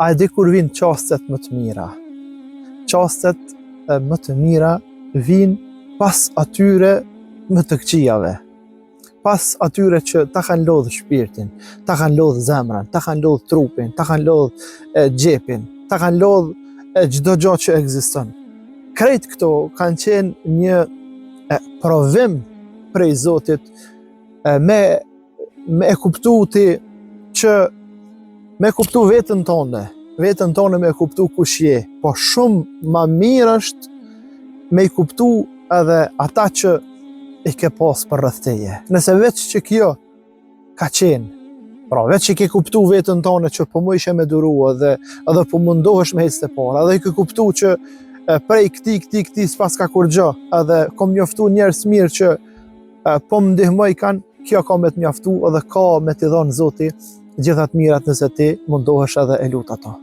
A e di kur vinë qastet më të mira? Qastet më të mira vinë pas atyre më të këqijave. Pas atyre që ta kanë lodhë shpirtin, ta kanë lodhë zemrën, ta kanë lodhë trupin, ta kanë lodhë gjepin, ta kanë lodhë çdo gjë që ekziston. Krejt këto kanë qenë një provim prej Zotit me e kuptu ti që me kuptu vetën tonë me kuptu kush je, po shumë ma mirë është me i kuptu edhe ata që i ke pas për rreth teje. Nëse veç që kjo ka qenë, pra veç që ke kuptu vetën tonë që po mu ishe me duru edhe po mundohesh me hecë të para, edhe i ke kuptu që prej këti s'pas ka kur gjë, edhe kom njoftu njerëz mirë që po më ndihmoj kanë, kjo ka me të mjaftu edhe ka me t'i dhonë Zoti gjithat mirat nëse ti mundohesh edhe e lut ato.